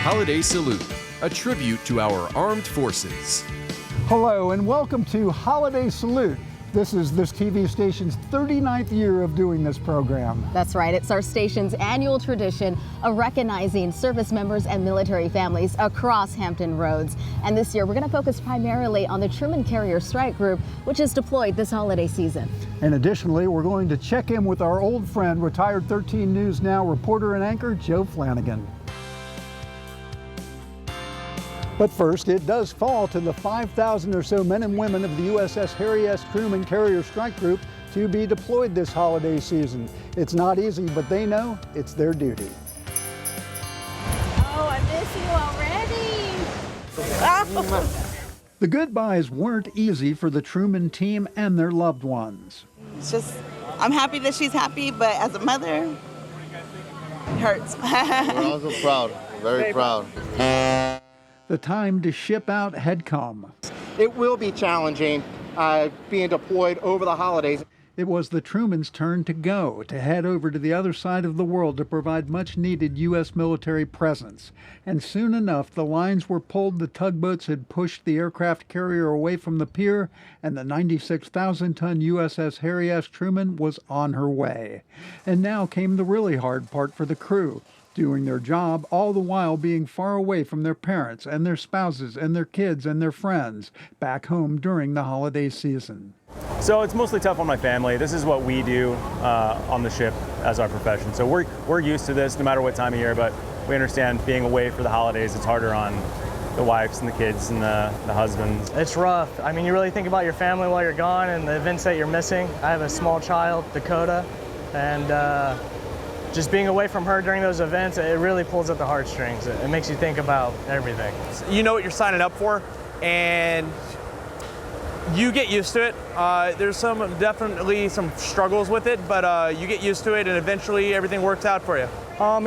Holiday Salute, a tribute to our armed forces. Hello and welcome to Holiday Salute. This is this TV station's 39th year of doing this program. That's right. It's our station's annual tradition of recognizing service members and military families across Hampton Roads. And this year, we're going to focus primarily on the Truman Carrier Strike Group, which is deployed this holiday season. And additionally, we're going to check in with our old friend, retired 13 News Now reporter and anchor, Joe Flanagan. But first, it does fall to the 5,000 or so men and women of the USS Harry S. Truman Carrier Strike Group to be deployed this holiday season. It's not easy, but they know it's their duty. Oh, I miss you already. The goodbyes weren't easy for the Truman team and their loved ones. It's just, I'm happy that she's happy, but as a mother, it hurts. We're also proud, very proud. The time to ship out had come. It will be challenging being deployed over the holidays. It was the Trumans' turn to go, to head over to the other side of the world to provide much-needed U.S. military presence. And soon enough, the lines were pulled, the tugboats had pushed the aircraft carrier away from the pier, and the 96,000-ton USS Harry S. Truman was on her way. And now came the really hard part for the crew, doing their job, all the while being far away from their parents and their spouses and their kids and their friends back home during the holiday season. So it's mostly tough on my family. This is what we do on the ship as our profession. So we're used to this no matter what time of year, but we understand being away for the holidays, it's harder on the wives and the kids and the husbands. It's rough. I mean, you really think about your family while you're gone and the events that you're missing. I have a small child, Dakota, and just being away from her during those events, it really pulls at the heartstrings. It makes you think about everything. You know what you're signing up for, and you get used to it. There's definitely some struggles with it, but you get used to it, and eventually everything works out for you.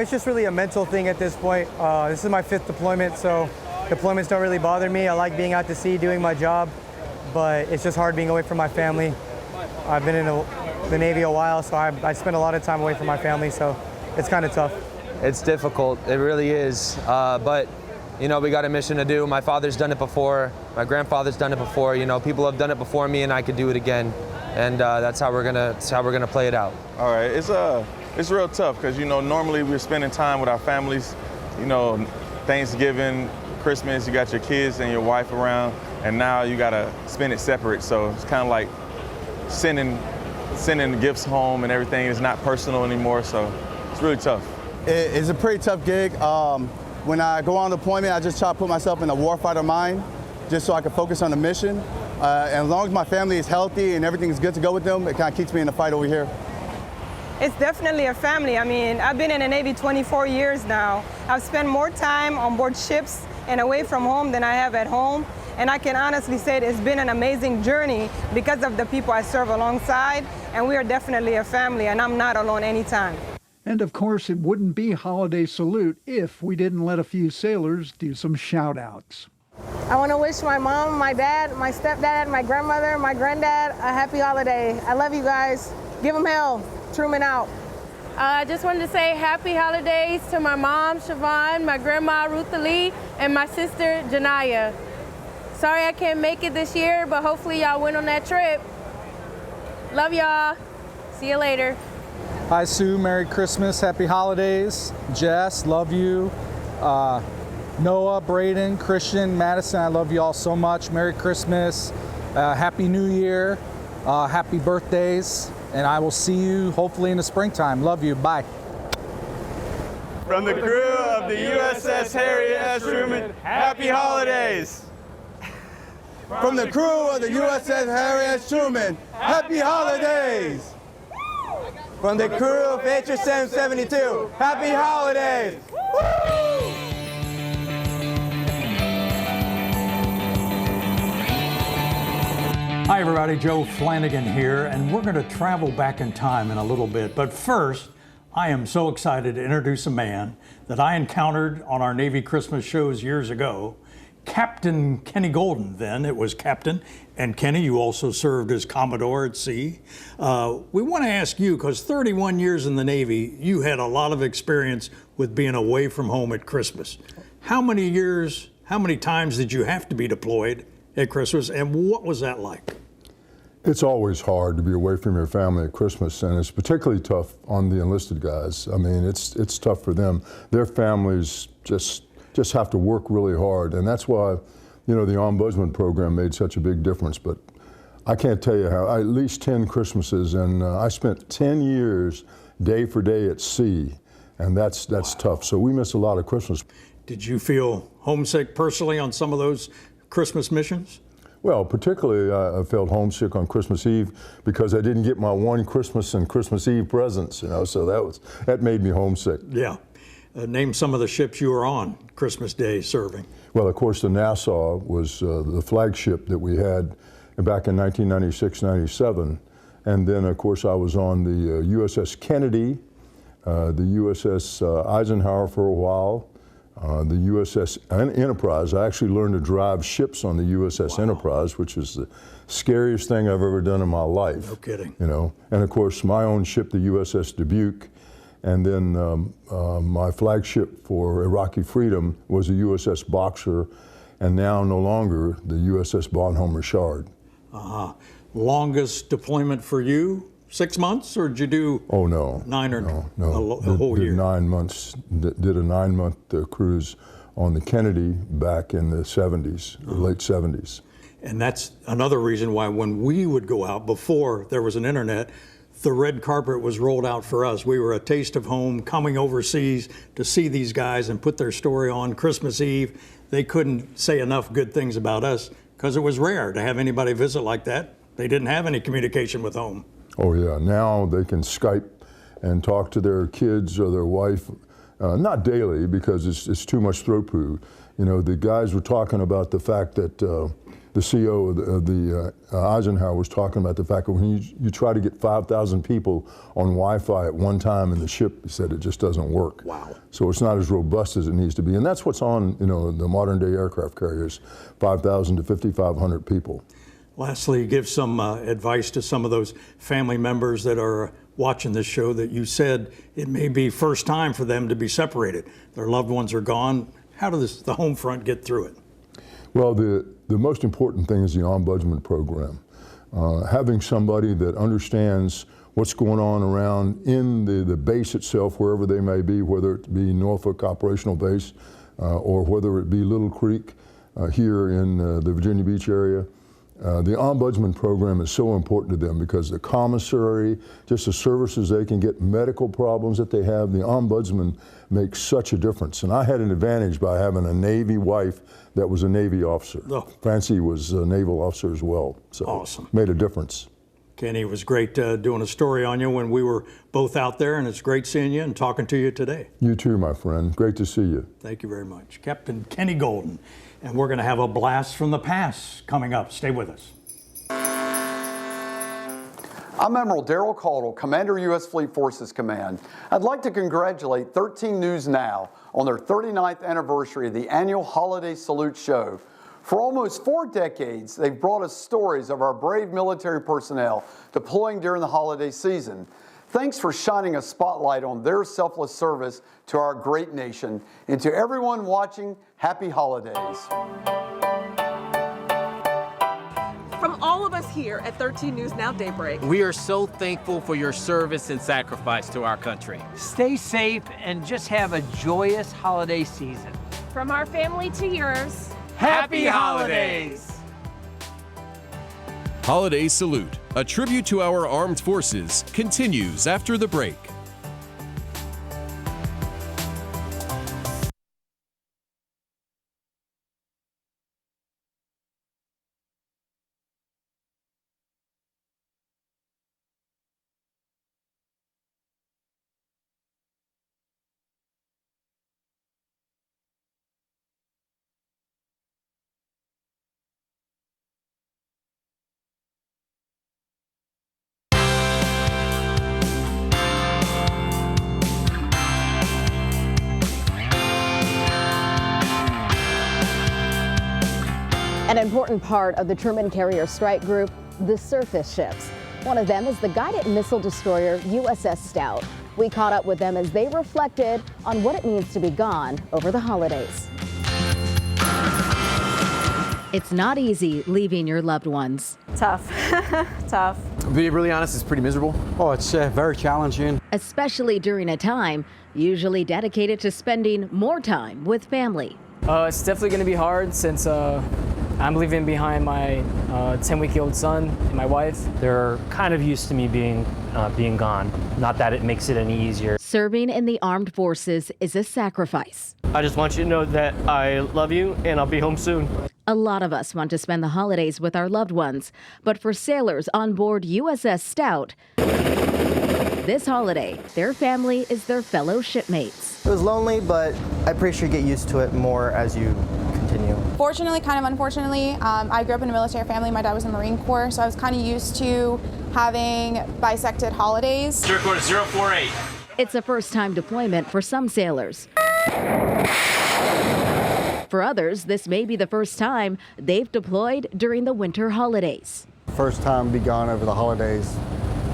It's just really a mental thing at this point. This is my 5th deployment, so deployments don't really bother me. I like being out to sea, doing my job, but it's just hard being away from my family. I've been in the Navy a while, so I spend a lot of time away from my family, so it's kind of tough. It's difficult, it really is, but you know, we got a mission to do. My father's done it before, my grandfather's done it before, you know, people have done it before me and I could do it again, and that's how we're gonna play it out. All right, it's real tough because, you know, normally we're spending time with our families, you know, Thanksgiving, Christmas, you got your kids and your wife around, and now you gotta spend it separate, so it's kind of like sending gifts home and everything is not personal anymore, so it's really tough. It's a pretty tough gig. When I go on deployment, I just try to put myself in a warfighter mind just so I can focus on the mission. And as long as my family is healthy and everything is good to go with them, it kind of keeps me in the fight over here. It's definitely a family. I mean, I've been in the Navy 24 years now. I've spent more time on board ships and away from home than I have at home. And I can honestly say it's been an amazing journey because of the people I serve alongside, and we are definitely a family, and I'm not alone anytime. And of course, it wouldn't be Holiday Salute if we didn't let a few sailors do some shout-outs. I want to wish my mom, my dad, my stepdad, my grandmother, my granddad a happy holiday. I love you guys. Give them hell. Truman out. I just wanted to say happy holidays to my mom, Siobhan, my grandma, Ruth Lee, and my sister, Janaya. Sorry I can't make it this year, but hopefully y'all win on that trip. Love y'all. See you later. Hi, Sue. Merry Christmas. Happy holidays. Jess, love you. Noah, Braden, Christian, Madison, I love you all so much. Merry Christmas. Happy New Year. Happy birthdays. And I will see you hopefully in the springtime. Love you. Bye. From the crew of the USS Harry S. Truman, happy holidays. From the crew of the USS Harry S. Truman, happy holidays! From the crew of HSM 72, happy holidays! Hi everybody, Joe Flanagan here, and we're going to travel back in time in a little bit. But first, I am so excited to introduce a man that I encountered on our Navy Christmas shows years ago. Captain Kenny Golden, then it was Captain, and Kenny, you also served as Commodore at sea. We want to ask you, because 31 years in the Navy, you had a lot of experience with being away from home at Christmas. How many times did you have to be deployed at Christmas, and what was that like? It's always hard to be away from your family at Christmas, and it's particularly tough on the enlisted guys. I mean, it's tough for them. Their families just have to work really hard, and that's why, you know, the Ombudsman program made such a big difference. But I can't tell you how, at least 10 Christmases, and I spent 10 years day for day at sea, and that's tough. So we miss a lot of Christmas. Did you feel homesick personally on some of those Christmas missions? Well, particularly I felt homesick on Christmas Eve because I didn't get my one Christmas and Christmas Eve presents, you know, so that made me homesick. Yeah. Name some of the ships you were on Christmas Day serving. Well, of course, the Nassau was the flagship that we had back in 1996-97. And then, of course, I was on the USS Kennedy, the USS Eisenhower for a while, the USS Enterprise. I actually learned to drive ships on the USS Enterprise, which was the scariest thing I've ever done in my life. No kidding. You know, and of course my own ship, the USS Dubuque, and then my flagship for Iraqi freedom was the USS Boxer, and now no longer the USS Bonhomme Richard. Longest deployment for you? 6 months, or did you do? Oh no, 9 or no, a whole year? 9 months. Did a 9-month cruise on the Kennedy back in the 70s, late 70s. And that's another reason why when we would go out before there was an internet, the red carpet was rolled out for us. We were a taste of home, coming overseas to see these guys and put their story on Christmas Eve. They couldn't say enough good things about us because it was rare to have anybody visit like that. They didn't have any communication with home. Oh yeah, now they can Skype and talk to their kids or their wife, not daily because it's too much throat poo. You know, the guys were talking about the fact that the CEO of the Eisenhower was talking about the fact that when you try to get 5,000 people on Wi-Fi at one time in the ship, he said it just doesn't work. Wow. So it's not as robust as it needs to be. And that's what's on, you know, the modern day aircraft carriers, 5,000 to 5,500 people. Lastly, give some advice to some of those family members that are watching this show that you said it may be first time for them to be separated. Their loved ones are gone. How does the home front get through it? Well, the most important thing is the Ombudsman program. Having somebody that understands what's going on around in the base itself, wherever they may be, whether it be Norfolk Operational Base or whether it be Little Creek here in the Virginia Beach area. The Ombudsman program is so important to them because the commissary, just the services they can get, medical problems that they have, the Ombudsman makes such a difference. And I had an advantage by having a Navy wife that was a Navy officer. Oh. Francie was a naval officer as well. So awesome. Made a difference. Kenny, it was great doing a story on you when we were both out there, and it's great seeing you and talking to you today. You too, my friend. Great to see you. Thank you very much. Captain Kenny Golden. And we're going to have a blast from the past coming up. Stay with us. I'm Admiral Daryl Caudle, Commander, U.S. Fleet Forces Command. I'd like to congratulate 13 News Now on their 39th anniversary of the annual Holiday Salute Show. For almost 4 decades, they've brought us stories of our brave military personnel deploying during the holiday season. Thanks for shining a spotlight on their selfless service to our great nation. And to everyone watching, happy holidays. From all of us here at 13 News Now Daybreak, we are so thankful for your service and sacrifice to our country. Stay safe and just have a joyous holiday season. From our family to yours, happy holidays! Holiday Salute, a tribute to our armed forces, continues after the break. An important part of the Truman Carrier Strike Group, the surface ships. One of them is the guided missile destroyer USS Stout. We caught up with them as they reflected on what it means to be gone over the holidays. It's not easy leaving your loved ones. Tough. Tough. To be really honest, it's pretty miserable. Oh, it's very challenging. Especially during a time usually dedicated to spending more time with family. It's definitely going to be hard since I'm leaving behind my 10-week-old son and my wife. They're kind of used to me being gone. Not that it makes it any easier. Serving in the armed forces is a sacrifice. I just want you to know that I love you and I'll be home soon. A lot of us want to spend the holidays with our loved ones, but for sailors on board USS Stout, this holiday, their family is their fellow shipmates. It was lonely, but I'm pretty sure you get used to it more as you continue. Fortunately, kind of unfortunately, I grew up in a military family. My dad was in the Marine Corps, so I was kind of used to having bisected holidays. Record 048. It's a first-time deployment for some sailors. For others, this may be the first time they've deployed during the winter holidays. First time be gone over the holidays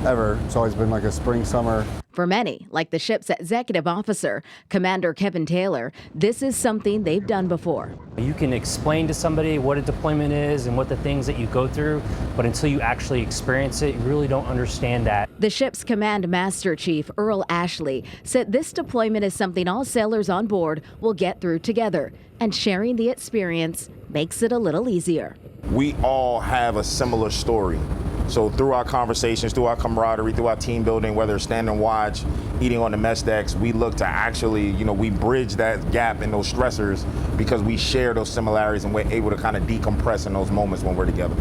ever. It's always been like a spring, summer. For many, like the ship's executive officer, Commander Kevin Taylor, this is something they've done before. You can explain to somebody what a deployment is and what the things that you go through, but until you actually experience it, you really don't understand that. The ship's Command Master Chief, Earl Ashley, said this deployment is something all sailors on board will get through together, and sharing the experience makes it a little easier. We all have a similar story. So through our conversations, through our camaraderie, through our team building, whether it's standing watch, eating on the mess decks, we look to actually, we bridge that gap and those stressors because we share those similarities and we're able to kind of decompress in those moments when we're together.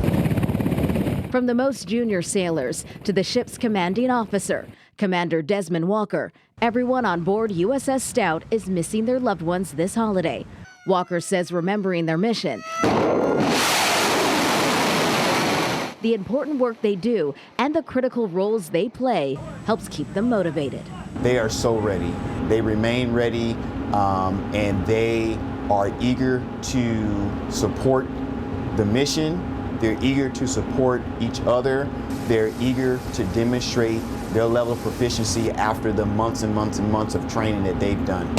From the most junior sailors to the ship's commanding officer, Commander Desmond Walker, everyone on board USS Stout is missing their loved ones this holiday. Walker says remembering their mission, the important work they do, and the critical roles they play helps keep them motivated. They are so ready. They remain ready, and they are eager to support the mission. They're eager to support each other. They're eager to demonstrate their level of proficiency after the months and months and months of training that they've done.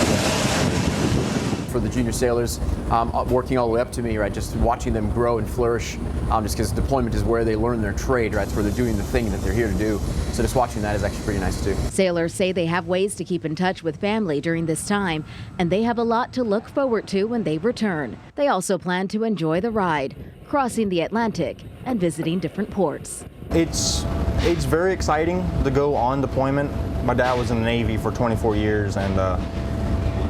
For the junior sailors, working all the way up to me, right, just watching them grow and flourish, just because deployment is where they learn their trade, right, it's where they're doing the thing that they're here to do. So just watching that is actually pretty nice too. Sailors say they have ways to keep in touch with family during this time, and they have a lot to look forward to when they return. They also plan to enjoy the ride, crossing the Atlantic and visiting different ports. It's very exciting to go on deployment. My dad was in the Navy for 24 years, and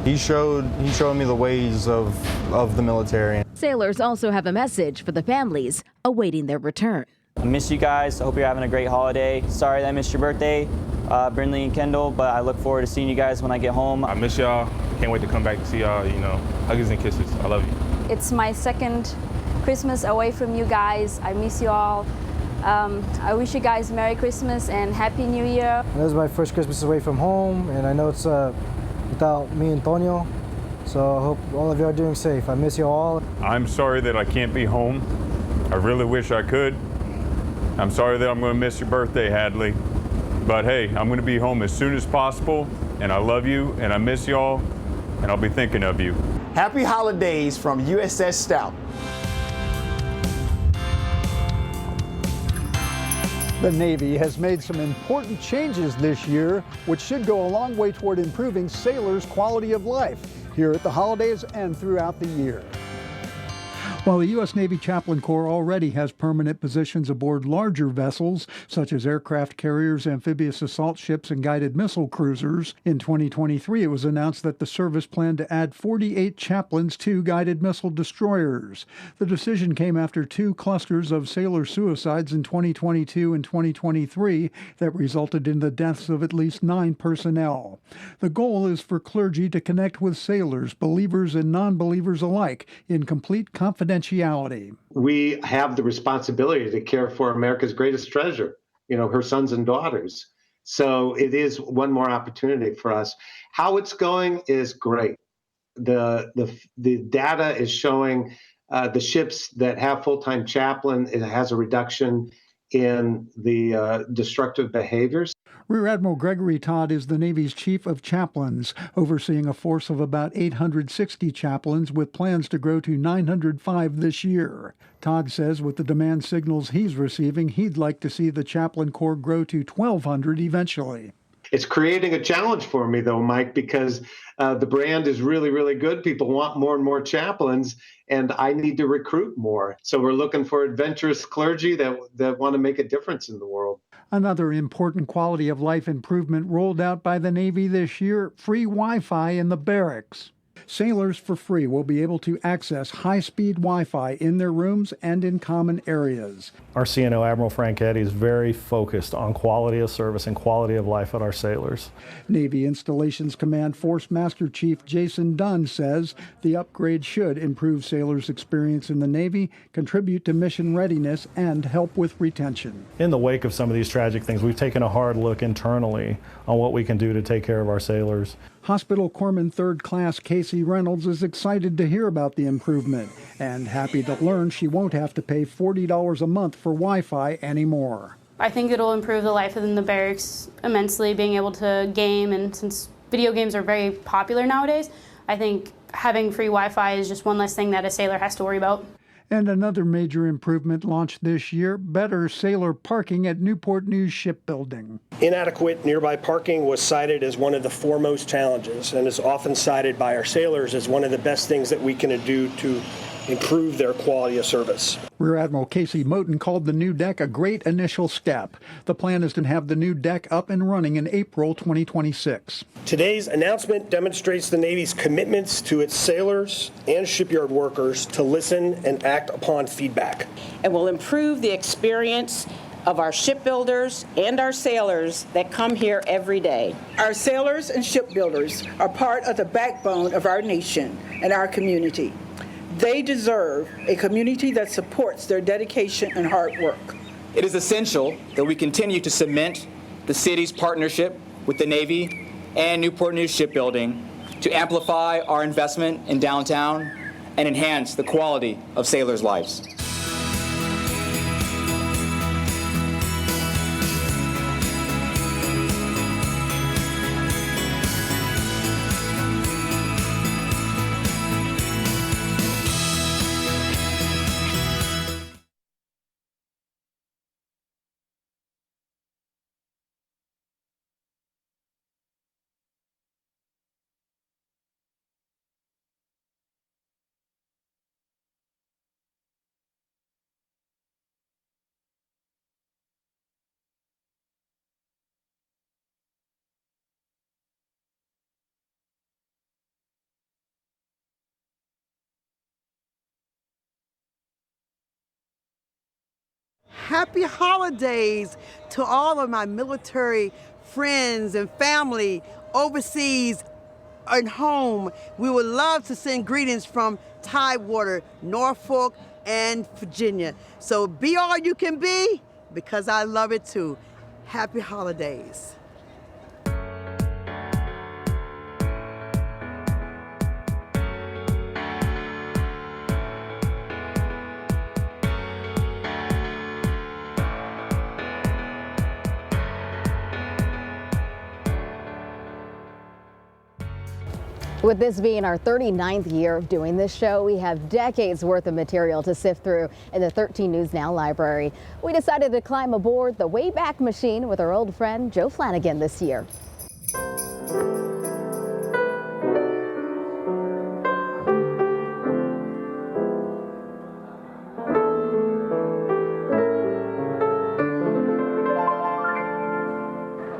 he showed me the ways of the military. Sailors also have a message for the families awaiting their return. I miss you guys. I hope you're having a great holiday. Sorry that I missed your birthday, Brindley and Kendall, but I look forward to seeing you guys when I get home. I miss y'all. Can't wait to come back to see y'all, hugs and kisses. I love you. It's my second Christmas away from you guys. I miss you all. I wish you guys Merry Christmas and Happy New Year. This is my first Christmas away from home, and I know it's without me and Tonio, so I hope all of you are doing safe. I miss you all. I'm sorry that I can't be home. I really wish I could. I'm sorry that I'm going to miss your birthday, Hadley. But hey, I'm going to be home as soon as possible, and I love you, and I miss y'all, and I'll be thinking of you. Happy holidays from USS Stout. The Navy has made some important changes this year, which should go a long way toward improving sailors' quality of life here at the holidays and throughout the year. While the U.S. Navy Chaplain Corps already has permanent positions aboard larger vessels, such as aircraft carriers, amphibious assault ships, and guided missile cruisers, in 2023 it was announced that the service planned to add 48 chaplains to guided missile destroyers. The decision came after 2 clusters of sailor suicides in 2022 and 2023 that resulted in the deaths of at least 9 personnel. The goal is for clergy to connect with sailors, believers and non-believers alike, in complete confidentiality. We have the responsibility to care for America's greatest treasure, her sons and daughters. So it is one more opportunity for us. How it's going is great. The data is showing the ships that have full-time chaplain, it has a reduction in the destructive behaviors. Rear Admiral Gregory Todd is the Navy's Chief of Chaplains, overseeing a force of about 860 chaplains with plans to grow to 905 this year. Todd says with the demand signals he's receiving, he'd like to see the chaplain corps grow to 1,200 eventually. It's creating a challenge for me, though, Mike, because the brand is really, really good. People want more and more chaplains, and I need to recruit more. So we're looking for adventurous clergy that want to make a difference in the world. Another important quality of life improvement rolled out by the Navy this year, free Wi-Fi in the barracks. Sailors for free will be able to access high-speed Wi-Fi in their rooms and in common areas. Our CNO, Admiral Franchetti, is very focused on quality of service and quality of life at our sailors. Navy Installations Command Force Master Chief Jason Dunn says the upgrade should improve sailors' experience in the Navy, contribute to mission readiness, and help with retention. In the wake of some of these tragic things, we've taken a hard look internally on what we can do to take care of our sailors. Hospital Corpsman 3rd Class Casey Reynolds is excited to hear about the improvement and happy to learn she won't have to pay $40 a month for Wi-Fi anymore. I think it'll improve the life in the barracks immensely, being able to game, and since video games are very popular nowadays, I think having free Wi-Fi is just one less thing that a sailor has to worry about. And another major improvement launched this year, better sailor parking at Newport News Shipbuilding. Inadequate nearby parking was cited as one of the foremost challenges and is often cited by our sailors as one of the best things that we can do to improve their quality of service. Rear Admiral Casey Moten called the new deck a great initial step. The plan is to have the new deck up and running in April 2026. Today's announcement demonstrates the Navy's commitments to its sailors and shipyard workers to listen and act upon feedback. And will improve the experience of our shipbuilders and our sailors that come here every day. Our sailors and shipbuilders are part of the backbone of our nation and our community. They deserve a community that supports their dedication and hard work. It is essential that we continue to cement the city's partnership with the Navy and Newport News Shipbuilding to amplify our investment in downtown and enhance the quality of sailors' lives. Happy holidays to all of my military friends and family overseas and home. We would love to send greetings from Tidewater, Norfolk, and Virginia. So be all you can be, because I love it too. Happy holidays. With this being our 39th year of doing this show, we have decades worth of material to sift through in the 13 News Now library. We decided to climb aboard the Wayback Machine with our old friend Joe Flanagan this year.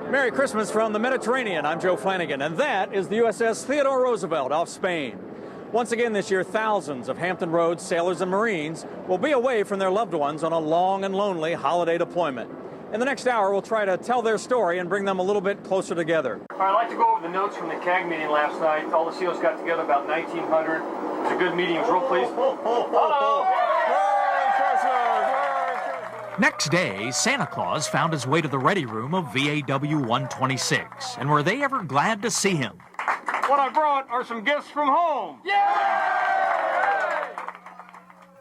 Merry Christmas from the Mediterranean. I'm Joe Flanagan, and that is the USS Theodore Roosevelt off Spain. Once again this year, thousands of Hampton Roads sailors and Marines will be away from their loved ones on a long and lonely holiday deployment. In the next hour, we'll try to tell their story and bring them a little bit closer together. I'd like to go over the notes from the CAG meeting last night. All the SEALs got together about 1900. It was a good meeting. It was real pleased. Hello! Next day, Santa Claus found his way to the ready room of VAW 126. And were they ever glad to see him? What I brought are some gifts from home. Yay!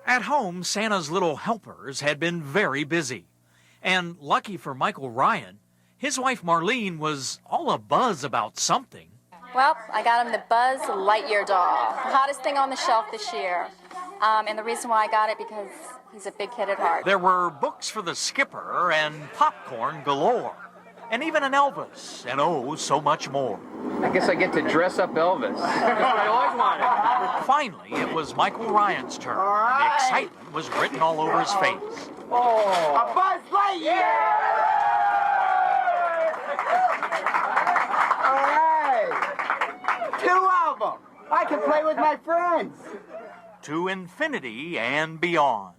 At home, Santa's little helpers had been very busy. And lucky for Michael Ryan, His wife Marlene was all abuzz about something. Well, I got him the Buzz Lightyear doll, the hottest thing on the shelf this year. And the reason why I got it, because he's a big kid at heart. There were books for the skipper and popcorn galore, and even an Elvis, and oh, so much more. I guess I get to dress up Elvis. That's what I always wanted. Finally, it was Michael Ryan's turn, and the excitement was written all over his face. Oh, a Buzz Lightyear! All right, 2 of them. I can play with my friends. To infinity and beyond.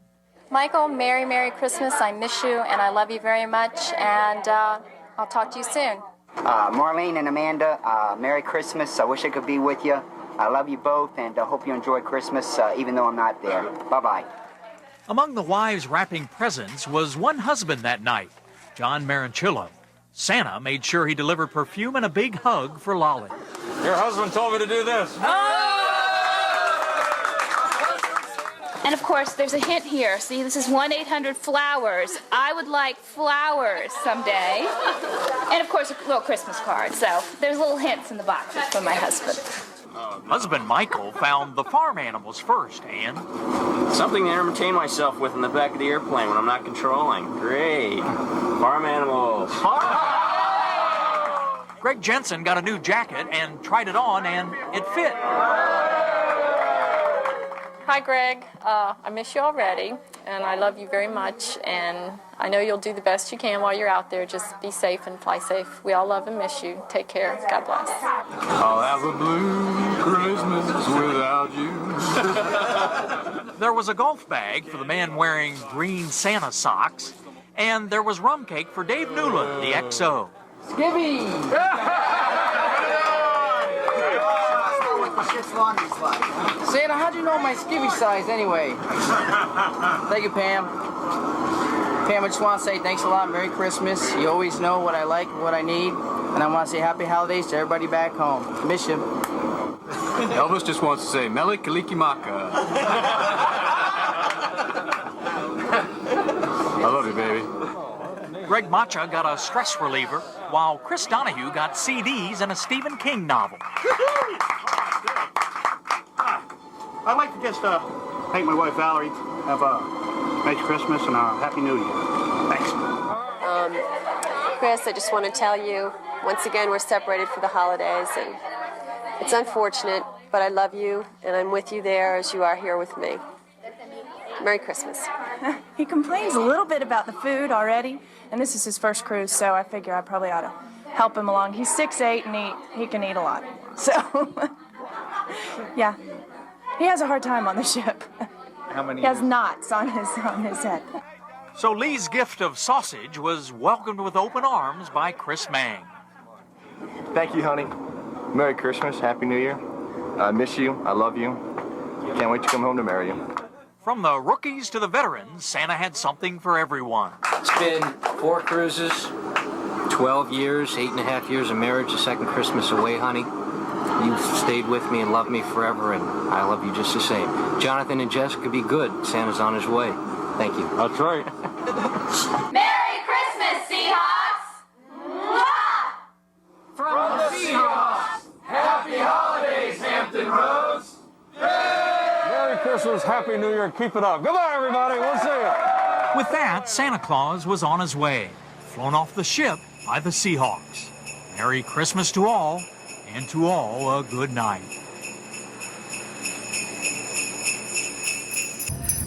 Michael, Merry, Merry Christmas. I miss you, and I love you very much, and I'll talk to you soon. Marlene and Amanda, Merry Christmas. I wish I could be with you. I love you both, and I hope you enjoy Christmas, even though I'm not there. Bye-bye. Among the wives wrapping presents was one husband that night, John Maranchillo. Santa made sure he delivered perfume and a big hug for Lolly. Your husband told me to do this. And of course, there's a hint here. See, this is 1-800-FLOWERS. I would like flowers someday. And of course, a little Christmas card. So there's little hints in the boxes from my husband. Husband Michael found the farm animals first and something to entertain myself with in the back of the airplane when I'm not controlling. Great. Farm animals. Greg Jensen got a new jacket and tried it on, and it fit. Hi, Greg. I miss you already, and I love you very much, and I know you'll do the best you can while you're out there. Just be safe and fly safe. We all love and miss you. Take care. God bless. I'll have a blue Christmas without you. There was a golf bag for the man wearing green Santa socks, and there was rum cake for Dave Newland, the XO. Skibby! Santa, how'd you know my skivvy size anyway? Thank you, Pam. Pam, I just want to say thanks a lot. Merry Christmas. You always know what I like and what I need. And I want to say happy holidays to everybody back home. Miss you. Elvis just wants to say, Mele Kalikimaka. I love you, baby. Greg Macha got a stress reliever, while Chris Donahue got CDs and a Stephen King novel. I'd like to just thank my wife Valerie. Have a nice Christmas and a Happy New Year. Thanks. Chris, I just want to tell you, once again, we're separated for the holidays, and it's unfortunate, but I love you, and I'm with you there as you are here with me. Merry Christmas. He complains a little bit about the food already, and this is his first cruise, so I figure I probably ought to help him along. He's 6'8", and he can eat a lot. So, yeah. He has a hard time on the ship. How many? He has knots on his head. So Lee's gift of sausage was welcomed with open arms by Chris Mang. Thank you, honey. Merry Christmas, Happy New Year. I miss you, I love you. Can't wait to come home to marry you. From the rookies to the veterans, Santa had something for everyone. It's been 4 cruises, 12 years, 8.5 years of marriage, the second Christmas away, honey. You've stayed with me and loved me forever, and I love you just the same. Jonathan and Jessica, be good. Santa's on his way. Thank you. That's right. Merry Christmas, Seahawks! Mwah! From the Seahawks, Happy Holidays, Hampton Roads! Merry Christmas, Happy New Year, keep it up. Goodbye, everybody, we'll see you. With that, Santa Claus was on his way, flown off the ship by the Seahawks. Merry Christmas to all, and to all a good night.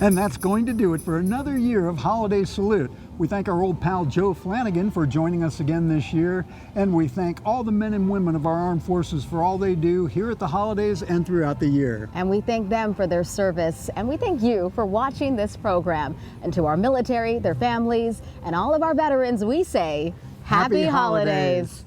And that's going to do it for another year of Holiday Salute. We thank our old pal Joe Flanagan for joining us again this year, and we thank all the men and women of our armed forces for all they do here at the holidays and throughout the year. And we thank them for their service, and we thank you for watching this program. And to our military, their families, and all of our veterans, we say, Happy Holidays.